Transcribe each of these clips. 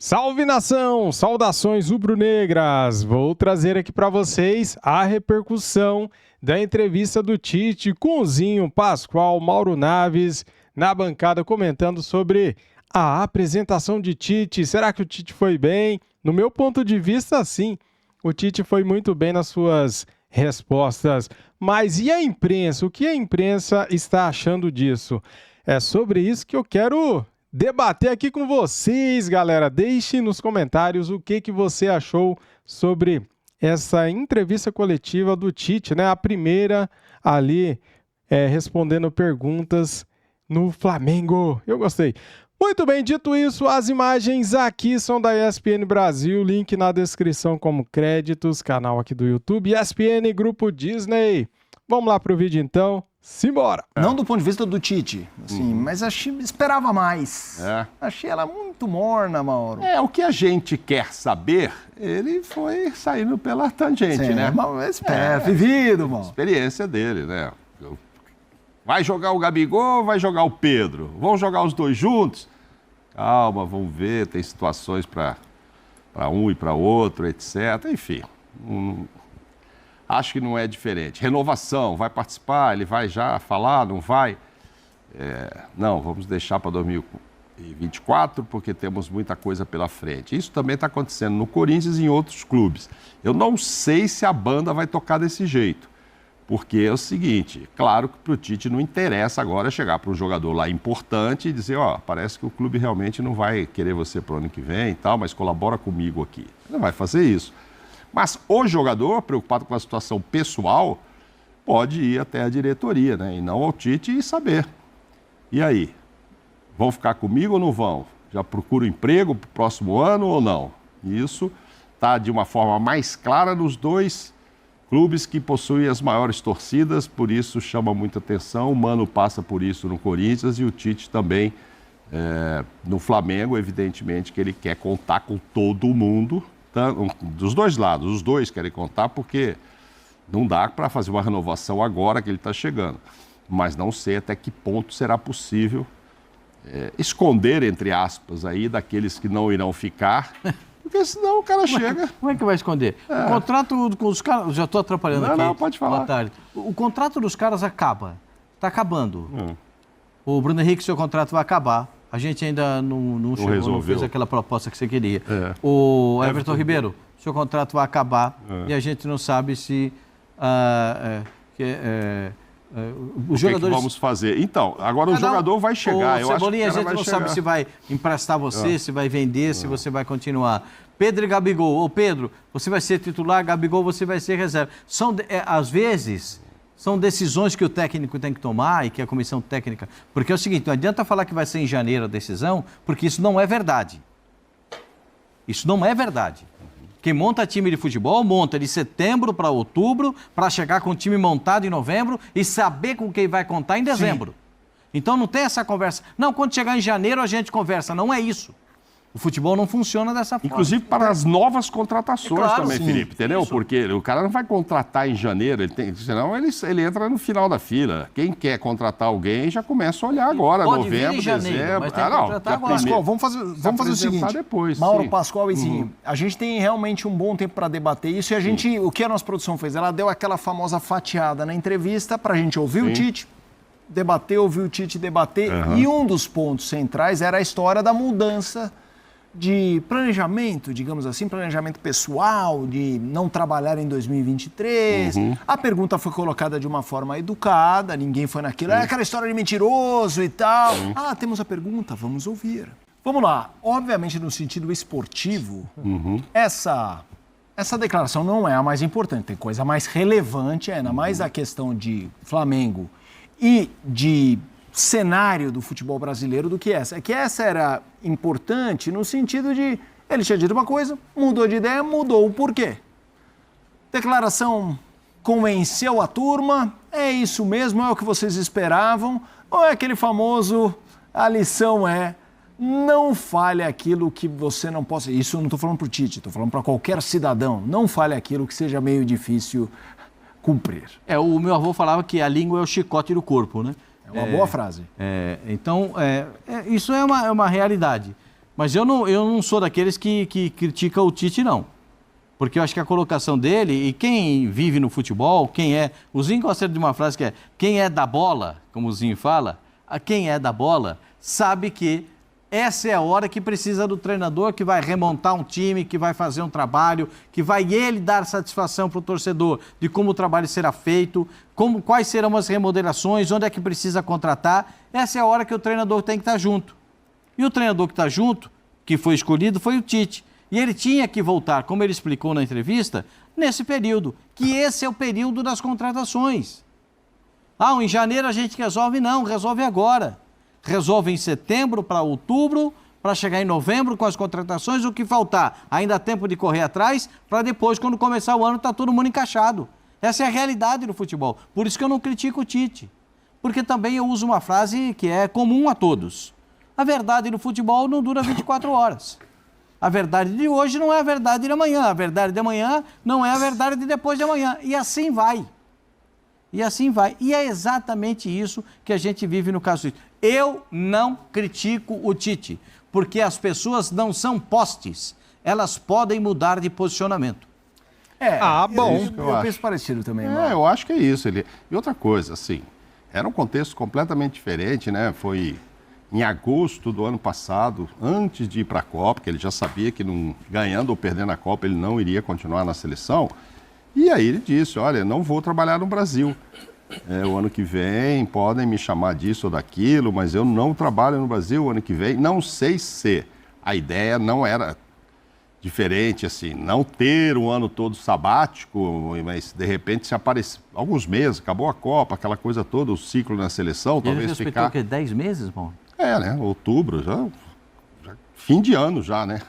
Salve nação! Saudações rubro-negras! Vou trazer aqui para vocês a repercussão da entrevista do Tite com o Zinho, Pascoal, Mauro Naves, na bancada comentando sobre a apresentação de Tite. Será que o Tite foi bem? No meu ponto de vista, sim. O Tite foi muito bem nas suas respostas. Mas e a imprensa? O que a imprensa está achando disso? É sobre isso que eu quero debater aqui com vocês, galera. Deixe nos comentários o que você achou sobre essa entrevista coletiva do Tite, né? A primeira ali respondendo perguntas no Flamengo. Eu gostei. Muito bem, dito isso, as imagens aqui são da ESPN Brasil, link na descrição como créditos, canal aqui do YouTube, ESPN Grupo Disney. Vamos lá pro vídeo então. Simbora! Não do ponto de vista do Tite, assim, mas esperava mais. Achei ela muito morna, Mauro. O que a gente quer saber, ele foi saindo pela tangente, né? Mas vivido, Mauro. Experiência dele, né? Vai jogar o Gabigol ou vai jogar o Pedro? Vão jogar os dois juntos? Calma, vamos ver, tem situações para um e para outro, etc. Enfim, acho que não é diferente. Renovação, vai participar, ele vai já falar, não vai? Não, vamos deixar para 2024, porque temos muita coisa pela frente. Isso também está acontecendo no Corinthians e em outros clubes. Eu não sei se a banda vai tocar desse jeito, porque é o seguinte, claro que para o Tite não interessa agora chegar para um jogador lá importante e dizer, parece que o clube realmente não vai querer você para o ano que vem e tal, mas colabora comigo aqui. Ele não vai fazer isso. Mas o jogador, preocupado com a situação pessoal, pode ir até a diretoria, né? E não ao Tite e saber. E aí? Vão ficar comigo ou não vão? Já procuro emprego para o próximo ano ou não? Isso está de uma forma mais clara nos dois clubes que possuem as maiores torcidas, por isso chama muita atenção. O Mano passa por isso no Corinthians e o Tite também no Flamengo. Evidentemente que ele quer contar com todo mundo, dos dois lados. Os dois querem contar porque não dá para fazer uma renovação agora que ele está chegando. Mas não sei até que ponto será possível esconder, entre aspas, aí daqueles que não irão ficar, porque senão o cara chega... Como é que vai esconder? O contrato com os caras... Já estou atrapalhando aqui. Não, pode falar. Boa tarde. O contrato dos caras acaba. Está acabando. O Bruno Henrique, seu contrato vai acabar. A gente ainda não chegou, não fez aquela proposta que você queria. O Everton Ribeiro, seu contrato vai acabar e a gente não sabe se os jogadores... que vamos fazer? Então, agora o jogador vai chegar. O Cebolinha, a gente não sabe se vai emprestar você, se vai vender, se você vai continuar. Pedro e Gabigol. Ô Pedro, você vai ser titular, Gabigol, você vai ser reserva. Às vezes... São decisões que o técnico tem que tomar e que a comissão técnica... Porque é o seguinte, não adianta falar que vai ser em janeiro a decisão, porque isso não é verdade. Isso não é verdade. Quem monta time de futebol, monta de setembro para outubro, para chegar com o time montado em novembro e saber com quem vai contar em dezembro. Sim. Então não tem essa conversa. Não, quando chegar em janeiro a gente conversa. Não é isso. O futebol não funciona dessa forma. Inclusive para as novas contratações também, sim, Felipe, entendeu? Isso. Porque o cara não vai contratar em janeiro, senão ele entra no final da fila. Quem quer contratar alguém já começa a olhar agora, pode novembro, vir em janeiro, dezembro. mas tem que contratar agora. Pascoal, vamos fazer o seguinte, depois, Mauro, sim. Pascoal e Zinho, a gente tem realmente um bom tempo para debater isso e o que a nossa produção fez? Ela deu aquela famosa fatiada na entrevista para a gente ouvir o Tite, debater, ouvir o Tite debater, e um dos pontos centrais era a história da mudança de planejamento, digamos assim, planejamento pessoal, de não trabalhar em 2023. A pergunta foi colocada de uma forma educada, ninguém foi naquilo, aquela história de mentiroso e tal. Temos a pergunta, vamos ouvir. Vamos lá, obviamente no sentido esportivo, essa declaração não é a mais importante, tem coisa mais relevante, ainda mais a questão de Flamengo e de cenário do futebol brasileiro do que essa. É que essa era importante no sentido de ele tinha dito uma coisa, mudou de ideia, mudou o porquê. Declaração convenceu a turma, é isso mesmo, é o que vocês esperavam, ou é aquele famoso, a lição é, não fale aquilo que você não possa... Isso eu não estou falando para o Tite, estou falando para qualquer cidadão, não fale aquilo que seja meio difícil cumprir. O meu avô falava que a língua é o chicote do corpo, né? É uma boa frase. Então, isso é uma realidade. Mas eu não sou daqueles que critica o Tite, não. Porque eu acho que a colocação dele, e quem vive no futebol, o Zinho gosta de uma frase que é, quem é da bola, como o Zinho fala, quem é da bola, sabe que essa é a hora que precisa do treinador que vai remontar um time, que vai fazer um trabalho, que vai ele dar satisfação para o torcedor de como o trabalho será feito, quais serão as remodelações, onde é que precisa contratar. Essa é a hora que o treinador tem que estar junto. E o treinador que está junto, que foi escolhido, foi o Tite. E ele tinha que voltar, como ele explicou na entrevista, nesse período, que esse é o período das contratações. Em janeiro a gente resolve? Não, resolve agora. Resolve em setembro para outubro, para chegar em novembro com as contratações, o que faltar. Ainda há tempo de correr atrás, para depois, quando começar o ano, está todo mundo encaixado. Essa é a realidade do futebol. Por isso que eu não critico o Tite. Porque também eu uso uma frase que é comum a todos. A verdade no futebol não dura 24 horas. A verdade de hoje não é a verdade de amanhã. A verdade de amanhã não é a verdade de depois de amanhã. E assim vai. E assim vai. E é exatamente isso que a gente vive no caso do Tite. Eu não critico o Tite, porque as pessoas não são postes. Elas podem mudar de posicionamento. Bom. Eu penso parecido também. Eu acho que é isso. E outra coisa, assim, era um contexto completamente diferente, né? Foi em agosto do ano passado, antes de ir para a Copa, que ele já sabia que ganhando ou perdendo a Copa, ele não iria continuar na seleção. E aí ele disse, olha, não vou trabalhar no Brasil. O ano que vem podem me chamar disso ou daquilo, mas eu não trabalho no Brasil o ano que vem. Não sei se a ideia não era diferente, assim, não ter um ano todo sabático, mas de repente se aparecer alguns meses, acabou a Copa, aquela coisa toda, o ciclo na seleção, talvez ele respeitou o quê? 10 meses, bom? Né? Outubro, já fim de ano já, né?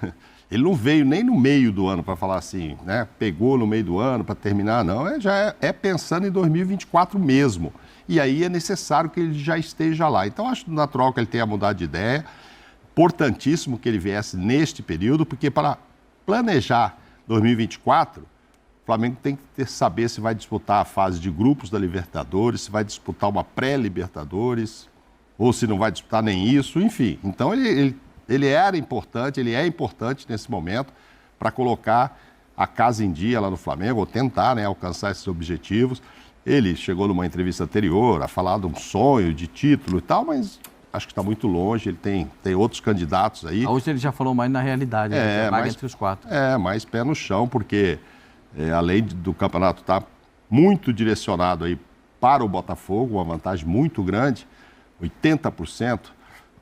Ele não veio nem no meio do ano para falar assim, né? Pegou no meio do ano para terminar, não. Já é pensando em 2024 mesmo. E aí é necessário que ele já esteja lá. Então, acho natural que ele tenha mudado de ideia. Importantíssimo que ele viesse neste período, porque para planejar 2024, o Flamengo tem que saber se vai disputar a fase de grupos da Libertadores, se vai disputar uma pré-Libertadores, ou se não vai disputar nem isso, enfim. Então, ele era importante, ele é importante nesse momento para colocar a casa em dia lá no Flamengo, ou tentar, né, alcançar esses objetivos. Ele chegou numa entrevista anterior a falar de um sonho, de título e tal, mas acho que está muito longe, ele tem outros candidatos aí. Hoje ele já falou mais na realidade, vaga entre os 4. Mais pé no chão, porque além do campeonato estar muito direcionado aí para o Botafogo, uma vantagem muito grande, 80%,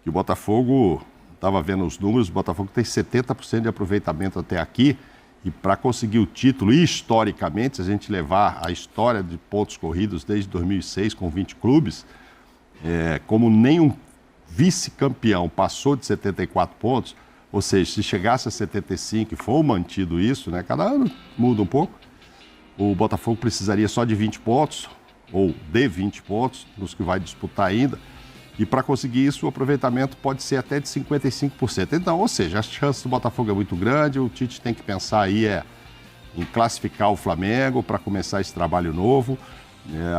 que o Botafogo... Estava vendo os números, o Botafogo tem 70% de aproveitamento até aqui, e para conseguir o título, historicamente, se a gente levar a história de pontos corridos desde 2006 com 20 clubes, como nenhum vice-campeão passou de 74 pontos, ou seja, se chegasse a 75 e for mantido isso, né, cada ano muda um pouco, o Botafogo precisaria só de 20 pontos, ou de 20 pontos, nos que vai disputar ainda. E para conseguir isso, o aproveitamento pode ser até de 55%. Então, ou seja, a chance do Botafogo é muito grande, o Tite tem que pensar aí em classificar o Flamengo para começar esse trabalho novo.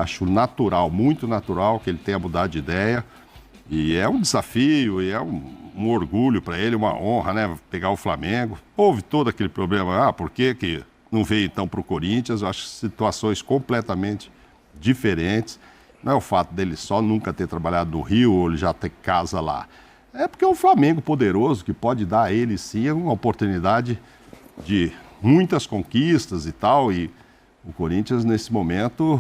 Acho natural, muito natural que ele tenha mudado de ideia. E é um desafio, e é um orgulho para ele, uma honra, né? Pegar o Flamengo. Houve todo aquele problema, por que não veio então para o Corinthians? Eu acho situações completamente diferentes. Não é o fato dele só nunca ter trabalhado no Rio ou ele já ter casa lá. É porque é um Flamengo poderoso que pode dar a ele, sim, uma oportunidade de muitas conquistas e tal. E o Corinthians, nesse momento,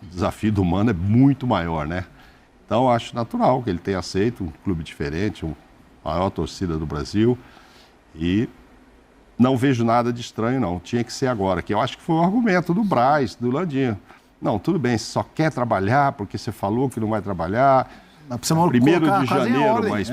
o desafio do Mano é muito maior, né? Então, acho natural que ele tenha aceito um clube diferente, a maior torcida do Brasil. E não vejo nada de estranho, não. Tinha que ser agora, que eu acho que foi o argumento do Braz, do Landinho. Não, tudo bem, você só quer trabalhar porque você falou que não vai trabalhar. Primeiro de janeiro, mas,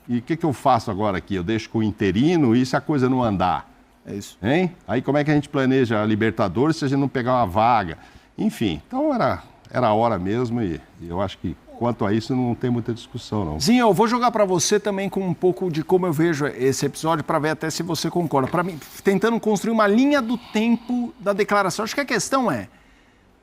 e o que eu faço agora aqui? Eu deixo com o interino e se a coisa não andar? É isso. Hein? Aí como é que a gente planeja a Libertadores se a gente não pegar uma vaga? Enfim, então era a hora mesmo e eu acho que quanto a isso não tem muita discussão, não. Zinho, eu vou jogar para você também com um pouco de como eu vejo esse episódio para ver até se você concorda. Para mim, tentando construir uma linha do tempo da declaração. Acho que a questão é,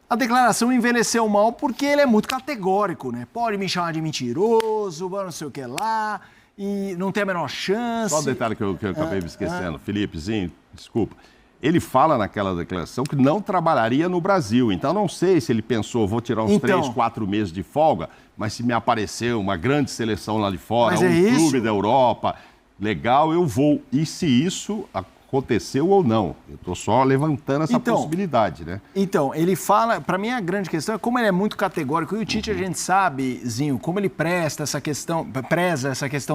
a declaração envelheceu mal porque ele é muito categórico, né? Pode me chamar de mentiroso, não sei o que lá. e não tem a menor chance. Só um detalhe que eu acabei me esquecendo, Felipezinho, desculpa. Ele fala naquela declaração que não trabalharia no Brasil. Então, não sei se ele pensou, vou tirar uns 3, 4 meses de folga, mas se me aparecer uma grande seleção lá de fora, clube da Europa, legal, eu vou. E se isso aconteceu ou não? Eu estou só levantando essa possibilidade, né? Então, ele fala, para mim a grande questão é como ele é muito categórico. E o Tite, a gente sabe, Zinho, como ele preza essa questão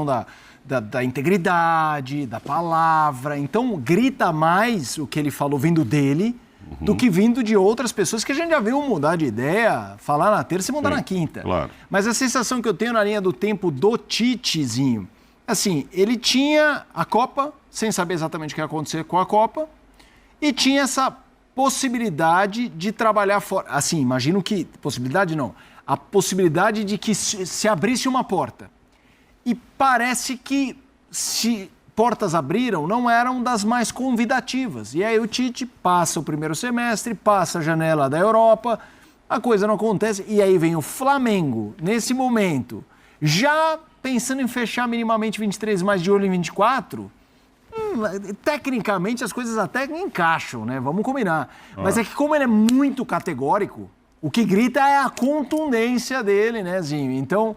da integridade, da palavra. Então, grita mais o que ele falou vindo dele do que vindo de outras pessoas que a gente já viu mudar de ideia, falar na terça e mudar na quinta. Claro. Mas a sensação que eu tenho na linha do tempo do Titezinho, assim, ele tinha a Copa, sem saber exatamente o que ia acontecer com a Copa, e tinha essa possibilidade de trabalhar fora. Assim, imagino que... Possibilidade não. A possibilidade de que se abrisse uma porta. E parece que se portas abriram, não eram das mais convidativas. E aí o Tite passa o primeiro semestre, passa a janela da Europa, a coisa não acontece, e aí vem o Flamengo, nesse momento, já pensando em fechar minimamente 23, mais de olho em 24... tecnicamente as coisas até encaixam, né? Vamos combinar. Mas é que como ele é muito categórico, o que grita é a contundência dele, né, Zinho? Então,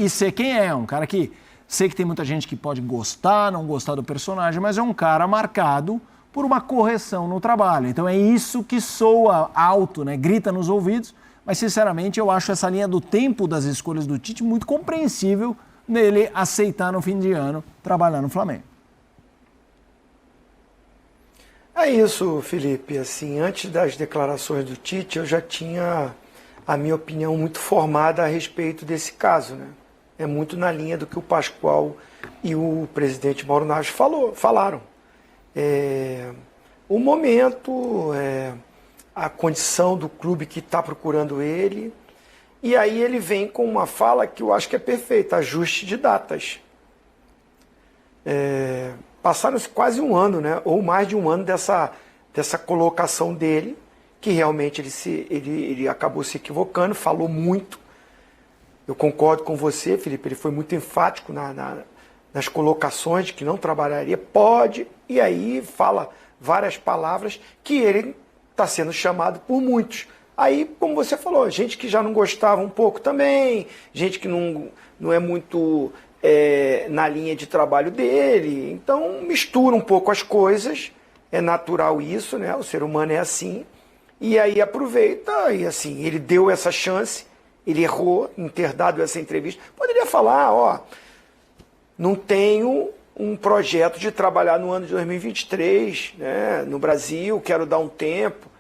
e sei quem é, um cara que... Sei que tem muita gente que pode gostar, não gostar do personagem, mas é um cara marcado por uma correção no trabalho. Então é isso que soa alto, né? Grita nos ouvidos. Mas, sinceramente, eu acho essa linha do tempo das escolhas do Tite muito compreensível nele aceitar no fim de ano trabalhar no Flamengo. É isso, Felipe. Assim, antes das declarações do Tite, eu já tinha a minha opinião muito formada a respeito desse caso, né? É muito na linha do que o Pascoal e o presidente Mauro Naves falaram. O momento, a condição do clube que está procurando ele, e aí ele vem com uma fala que eu acho que é perfeita, ajuste de datas. Passaram-se quase um ano, né? Ou mais de um ano dessa colocação dele, que realmente ele acabou se equivocando, falou muito. Eu concordo com você, Felipe, ele foi muito enfático nas colocações de que não trabalharia, pode, e aí fala várias palavras que ele está sendo chamado por muitos. Aí, como você falou, gente que já não gostava um pouco também, gente que não é muito... na linha de trabalho dele, então mistura um pouco as coisas, é natural isso, né? O ser humano é assim, e aí aproveita, e assim, ele deu essa chance, ele errou em ter dado essa entrevista, poderia falar, não tenho um projeto de trabalhar no ano de 2023, né, no Brasil, quero dar um tempo,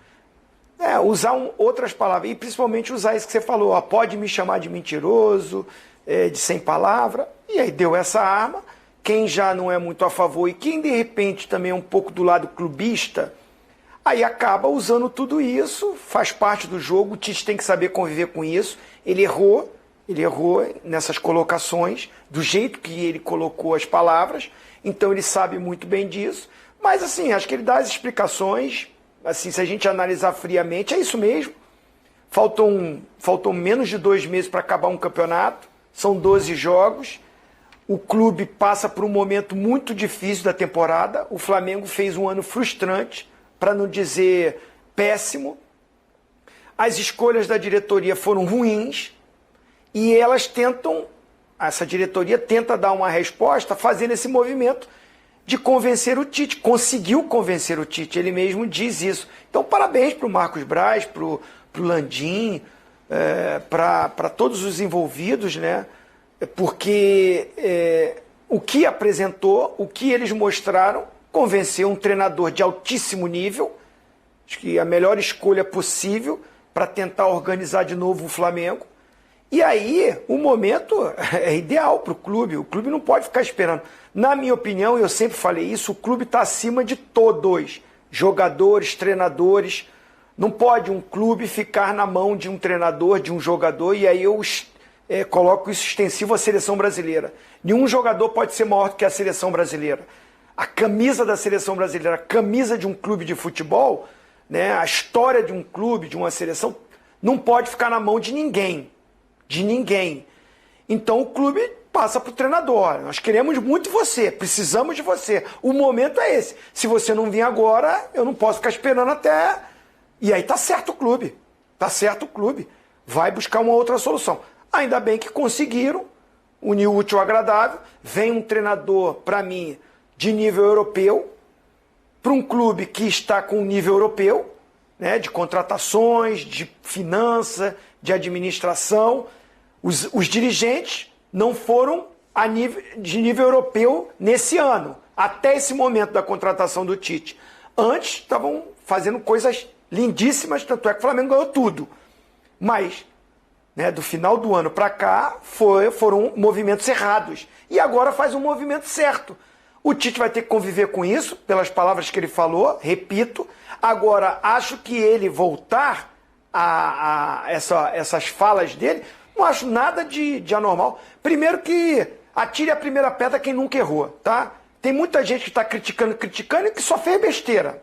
usar outras palavras, e principalmente usar isso que você falou, pode me chamar de mentiroso, de sem palavra, e aí deu essa arma. Quem já não é muito a favor e quem de repente também é um pouco do lado clubista, aí acaba usando tudo isso, faz parte do jogo, o Tite tem que saber conviver com isso. Ele errou nessas colocações, do jeito que ele colocou as palavras, então ele sabe muito bem disso, mas assim, acho que ele dá as explicações, assim, se a gente analisar friamente, é isso mesmo. Faltam menos de 2 meses para acabar um campeonato, são 12 jogos, o clube passa por um momento muito difícil da temporada, o Flamengo fez um ano frustrante, para não dizer péssimo, as escolhas da diretoria foram ruins, e essa diretoria tenta dar uma resposta fazendo esse movimento de convencer o Tite, conseguiu convencer o Tite, ele mesmo diz isso. Então parabéns para o Marcos Braz, para o Landim, para todos os envolvidos, né? Porque o que apresentou, o que eles mostraram, convenceu um treinador de altíssimo nível, acho que a melhor escolha possível para tentar organizar de novo o Flamengo. E aí, o momento é ideal para o clube não pode ficar esperando. Na minha opinião, eu sempre falei isso, o clube está acima de todos, jogadores, treinadores. Não pode um clube ficar na mão de um treinador, de um jogador, e aí eu coloco isso extensivo à seleção brasileira. Nenhum jogador pode ser maior do que a seleção brasileira. A camisa da seleção brasileira, a camisa de um clube de futebol, né, a história de um clube, de uma seleção, não pode ficar na mão de ninguém. De ninguém. Então o clube passa para o treinador. Nós queremos muito você, precisamos de você. O momento é esse. Se você não vir agora, eu não posso ficar esperando até... E aí tá certo o clube. Tá certo o clube. Vai buscar uma outra solução. Ainda bem que conseguiram unir o útil ao agradável. Vem um treinador, para mim, de nível europeu, para um clube que está com nível europeu, né, de contratações, de finança, de administração. Os dirigentes não foram de nível europeu nesse ano, até esse momento da contratação do Tite. Antes estavam fazendo coisas lindíssimas, tanto é que o Flamengo ganhou tudo. Mas, né, do final do ano para cá, foram movimentos errados. E agora faz um movimento certo. O Tite vai ter que conviver com isso, pelas palavras que ele falou, repito. Agora, acho que ele voltar a essas falas dele, não acho nada de anormal. Primeiro que atire a primeira pedra quem nunca errou, tá? Tem muita gente que está criticando e que só fez besteira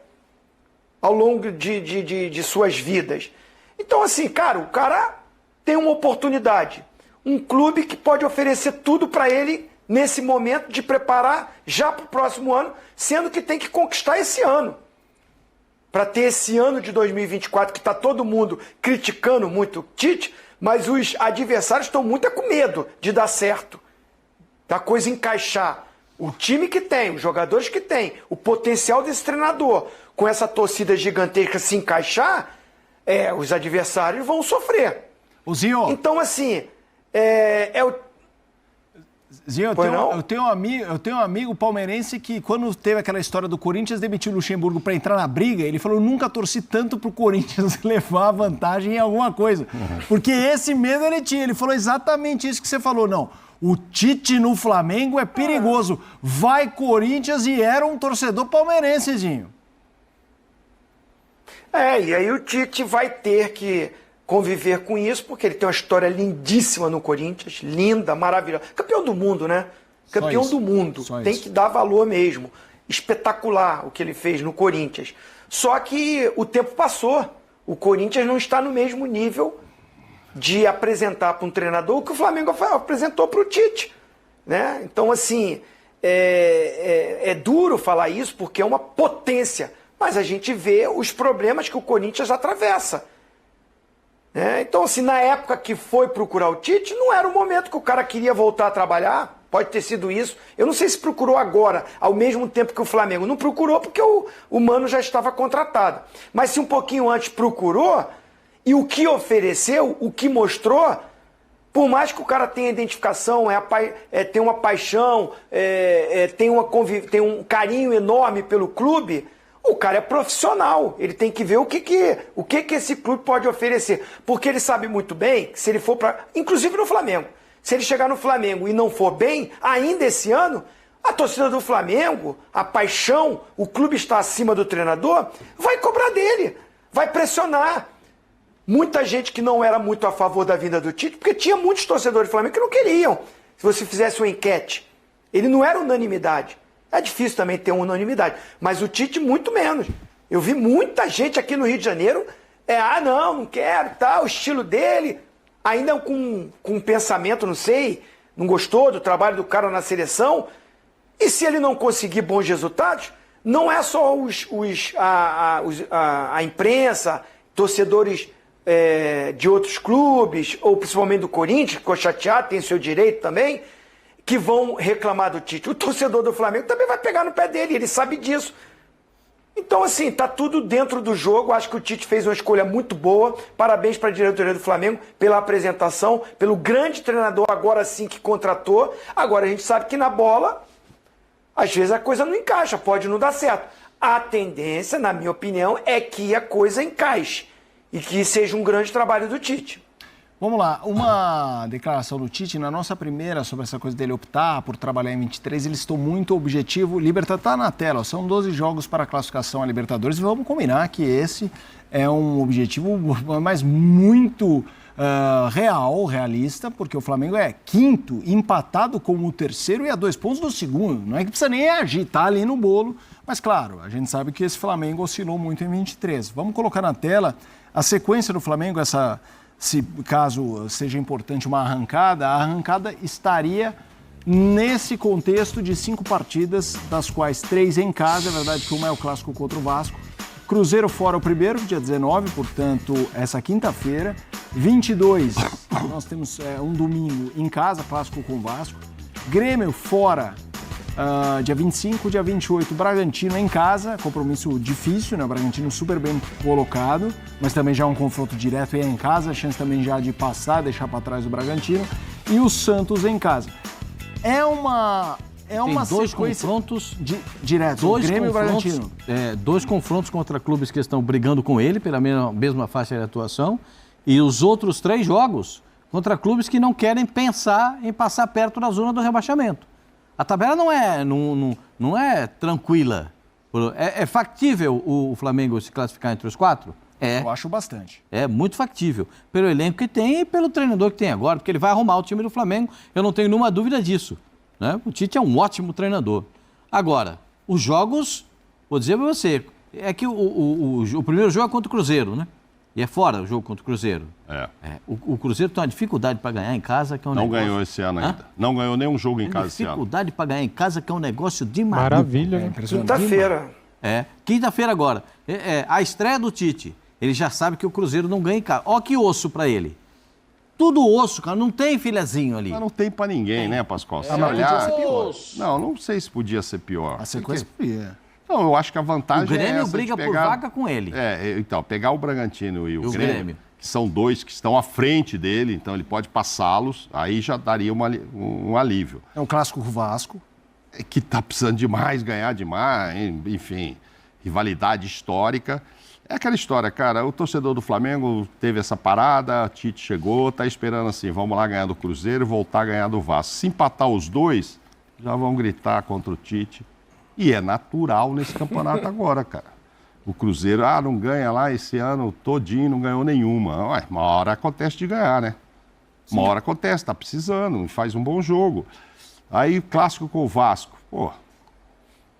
ao longo de suas vidas. Então, assim, cara, o cara tem uma oportunidade. Um clube que pode oferecer tudo para ele nesse momento de preparar já para o próximo ano, sendo que tem que conquistar esse ano. Para ter esse ano de 2024, que está todo mundo criticando muito o Tite, mas os adversários estão muito com medo de dar certo, da coisa encaixar. O time que tem, os jogadores que tem, o potencial desse treinador, com essa torcida gigantesca se encaixar, os adversários vão sofrer. Zinho. Então, assim, Zinho, eu tenho um amigo palmeirense que, quando teve aquela história do Corinthians, demitiu o Luxemburgo para entrar na briga. Ele falou: nunca torci tanto pro Corinthians levar a vantagem em alguma coisa. Porque esse medo ele tinha. Ele falou exatamente isso que você falou. Não, o Tite no Flamengo é perigoso. Vai Corinthians, e era um torcedor palmeirense, Zinho. E aí o Tite vai ter que conviver com isso, porque ele tem uma história lindíssima no Corinthians, linda, maravilhosa. Campeão do mundo, né? Campeão do mundo. Tem que dar valor mesmo. Espetacular o que ele fez no Corinthians. Só que o tempo passou. O Corinthians não está no mesmo nível de apresentar para um treinador o que o Flamengo apresentou para o Tite, né? Então, assim, é duro falar isso porque é uma potência, mas a gente vê os problemas que o Corinthians atravessa. Então, assim, na época que foi procurar o Tite, não era o momento que o cara queria voltar a trabalhar, pode ter sido isso. Eu não sei se procurou agora, ao mesmo tempo que o Flamengo. Não procurou porque o Mano já estava contratado. Mas se um pouquinho antes procurou, e o que ofereceu, o que mostrou, por mais que o cara tenha identificação, tem uma paixão, tem um carinho enorme pelo clube, o cara é profissional, ele tem que ver o que esse clube pode oferecer. Porque ele sabe muito bem que se ele for para... Inclusive no Flamengo. Se ele chegar no Flamengo e não for bem, ainda esse ano, a torcida do Flamengo, a paixão, o clube está acima do treinador, vai cobrar dele, vai pressionar. Muita gente que não era muito a favor da vinda do Tite, porque tinha muitos torcedores do Flamengo que não queriam. Se você fizesse uma enquete, ele não era unanimidade. É difícil também ter uma unanimidade, mas o Tite muito menos. Eu vi muita gente aqui no Rio de Janeiro, não quero, o estilo dele, ainda com um pensamento, não sei, não gostou do trabalho do cara na seleção. E se ele não conseguir bons resultados, não é só a imprensa, torcedores de outros clubes, ou principalmente do Corinthians, que ficou chateado, tem seu direito também, que vão reclamar do Tite. O torcedor do Flamengo também vai pegar no pé dele, ele sabe disso. Então, assim, tá tudo dentro do jogo. Acho que o Tite fez uma escolha muito boa. Parabéns para a diretoria do Flamengo pela apresentação, pelo grande treinador agora sim que contratou. Agora a gente sabe que na bola, às vezes a coisa não encaixa, pode não dar certo. A tendência, na minha opinião, é que a coisa encaixe e que seja um grande trabalho do Tite. Vamos lá, uma declaração do Tite, na nossa primeira, sobre essa coisa dele optar por trabalhar em 23, ele estou muito objetivo. Libertadores está na tela, são 12 jogos para a classificação a Libertadores, e vamos combinar que esse é um objetivo, mas muito realista, porque o Flamengo é quinto, empatado como o terceiro e a 2 pontos do segundo. Não é que precisa nem agir, tá ali no bolo, mas claro, a gente sabe que esse Flamengo oscilou muito em 23. Vamos colocar na tela a sequência do Flamengo, se caso seja importante uma arrancada, a arrancada estaria nesse contexto de 5 partidas, das quais 3 em casa, é verdade que uma é o clássico contra o Vasco. Cruzeiro fora o primeiro, dia 19, portanto, essa quinta-feira. 22, nós temos um domingo em casa, clássico com o Vasco. Grêmio fora, dia 25, dia 28, Bragantino em casa, compromisso difícil, né? O Bragantino super bem colocado, mas também já é um confronto direto e é em casa, a chance também já de passar, deixar para trás o Bragantino. E o Santos em casa. É uma dois confrontos diretos, o Grêmio e o Bragantino. 2 confrontos contra clubes que estão brigando com ele pela mesma faixa de atuação e os outros 3 jogos contra clubes que não querem pensar em passar perto da zona do rebaixamento. A tabela não é tranquila. É factível o Flamengo se classificar entre os 4? Eu acho bastante. É muito factível. Pelo elenco que tem e pelo treinador que tem agora, porque ele vai arrumar o time do Flamengo, eu não tenho nenhuma dúvida disso. Né? O Tite é um ótimo treinador. Agora, os jogos, vou dizer para você, é que o primeiro jogo é contra o Cruzeiro, né? E é fora o jogo contra o Cruzeiro. O Cruzeiro tem uma dificuldade para ganhar em casa, que é um negócio... negócio... Não ganhou esse ano ainda. Não ganhou nenhum jogo em casa esse ano. Dificuldade para ganhar em casa, que é um negócio de maluco. Maravilha, né? Quinta-feira. Quinta-feira agora. A estreia do Tite. Ele já sabe que o Cruzeiro não ganha em casa. Ó que osso para ele. Tudo osso, cara. Não tem filhazinho ali. Mas não tem para ninguém, né, Pascoal? Mas podia ser pior. Não sei se podia ser pior. A sequência podia. Não, eu acho que a vantagem O Grêmio é essa briga de pegar... por vaga com ele. Então, pegar o Bragantino e o Grêmio, Grêmio, que são 2 que estão à frente dele, então ele pode passá-los, aí já daria um alívio. É um clássico com o Vasco. Que está precisando demais, ganhar demais, enfim, rivalidade histórica. É aquela história, cara, o torcedor do Flamengo teve essa parada, Tite chegou, tá esperando assim, vamos lá ganhar do Cruzeiro e voltar a ganhar do Vasco. Se empatar os 2, já vão gritar contra o Tite. E é natural nesse campeonato agora, cara. O Cruzeiro, não ganha lá esse ano todinho, não ganhou nenhuma. Ué, uma hora acontece de ganhar, né? Uma hora acontece, tá precisando, faz um bom jogo. Aí, clássico com o Vasco,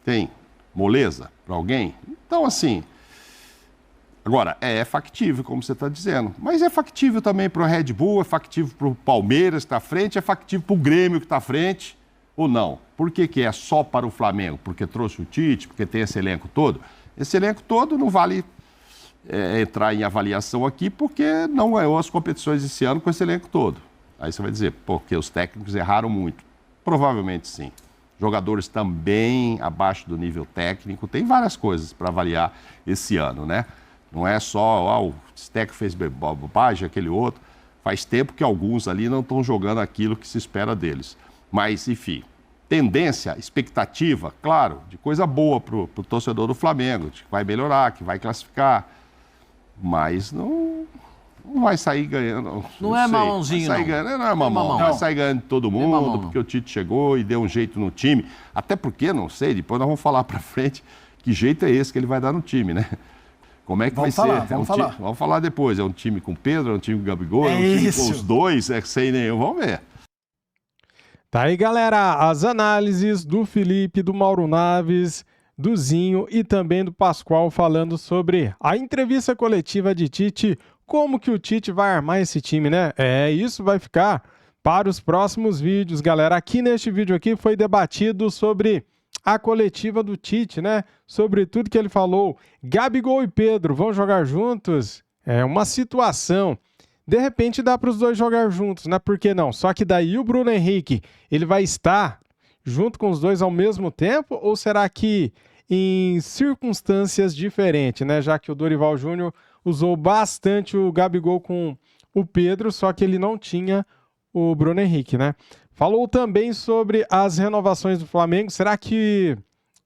tem moleza para alguém? Então, assim... Agora, é factível, como você está dizendo. Mas é factível também para o Red Bull, é factível para o Palmeiras que está à frente, é factível para o Grêmio que está à frente, ou não? Por que é só para o Flamengo? Porque trouxe o Tite, porque tem esse elenco todo? Esse elenco todo não vale entrar em avaliação aqui, porque não ganhou as competições esse ano com esse elenco todo. Aí você vai dizer, porque os técnicos erraram muito. Provavelmente sim. Jogadores também abaixo do nível técnico, tem várias coisas para avaliar esse ano, né? Não é só, o Steco fez bobagem, aquele outro. Faz tempo que alguns ali não estão jogando aquilo que se espera deles. Mas, enfim, tendência, expectativa, claro, de coisa boa para o torcedor do Flamengo, de que vai melhorar, que vai classificar. Mas não vai sair ganhando. Não é mamãozinho, não. Não é mamão. Não vai sair ganhando de todo mundo, porque o Tite chegou e deu um jeito no time. Até porque, não sei, depois nós vamos falar para frente que jeito é esse que ele vai dar no time, né? Como é que vai ser? Vamos falar depois. É um time com Pedro, é um time com Gabigol, é um time com os 2, sem nenhum. Vamos ver. Tá aí, galera, as análises do Felipe, do Mauro Naves, do Zinho e também do Pascoal falando sobre a entrevista coletiva de Tite, como que o Tite vai armar esse time, né? Isso vai ficar para os próximos vídeos, galera. Aqui neste vídeo aqui foi debatido sobre a coletiva do Tite, né? Sobre tudo que ele falou. Gabigol e Pedro vão jogar juntos? É uma situação. De repente dá para os 2 jogar juntos, né? Por que não? Só que daí o Bruno Henrique, ele vai estar junto com os 2 ao mesmo tempo? Ou será que em circunstâncias diferentes, né? Já que o Dorival Júnior usou bastante o Gabigol com o Pedro, só que ele não tinha o Bruno Henrique, né? Falou também sobre as renovações do Flamengo. Será que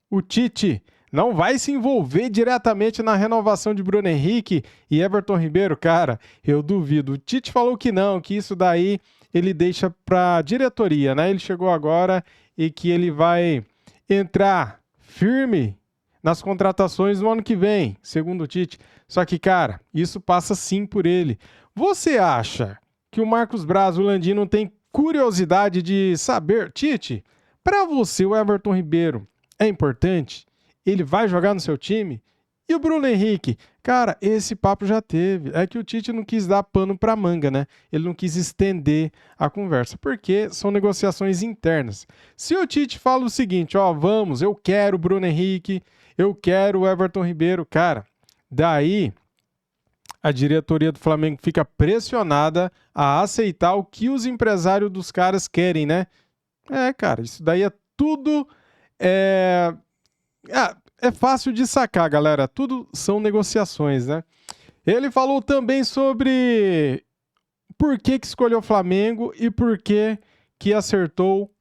o Tite não vai se envolver diretamente na renovação de Bruno Henrique e Everton Ribeiro? Cara, eu duvido. O Tite falou que não, que isso daí ele deixa para a diretoria, né? Ele chegou agora e que ele vai entrar firme nas contratações no ano que vem, segundo o Tite. Só que, cara, isso passa sim por ele. Você acha que o Marcos Braz, o Landim, não tem curiosidade de saber, Tite, para você o Everton Ribeiro é importante? Ele vai jogar no seu time? E o Bruno Henrique? Cara, esse papo já teve. É que o Tite não quis dar pano pra manga, né? Ele não quis estender a conversa, porque são negociações internas. Se o Tite fala o seguinte, ó, vamos, eu quero o Bruno Henrique, eu quero o Everton Ribeiro, cara, daí a diretoria do Flamengo fica pressionada a aceitar o que os empresários dos caras querem, né? Cara, isso daí é tudo... É fácil de sacar, galera. Tudo são negociações, né? Ele falou também sobre por que escolheu o Flamengo e por que aceitou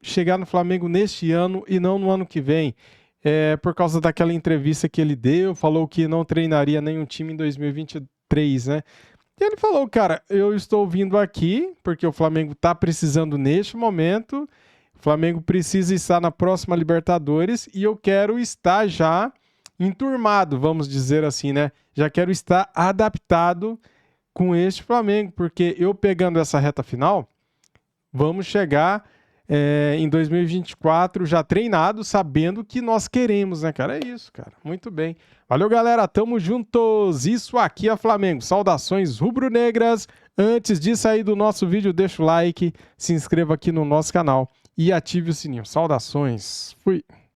chegar no Flamengo neste ano e não no ano que vem. Por causa daquela entrevista que ele deu, falou que não treinaria nenhum time em 2023, né? E ele falou, cara, eu estou vindo aqui porque o Flamengo está precisando neste momento. O Flamengo precisa estar na próxima Libertadores e eu quero estar já enturmado, vamos dizer assim, né? Já quero estar adaptado com este Flamengo, porque eu pegando essa reta final, vamos chegar em 2024 já treinado, sabendo o que nós queremos, né, cara? É isso, cara. Muito bem. Valeu, galera. Tamo juntos. Isso aqui é Flamengo. Saudações rubro-negras. Antes de sair do nosso vídeo, deixa o like, se inscreva aqui no nosso canal e ative o sininho. Saudações. Fui.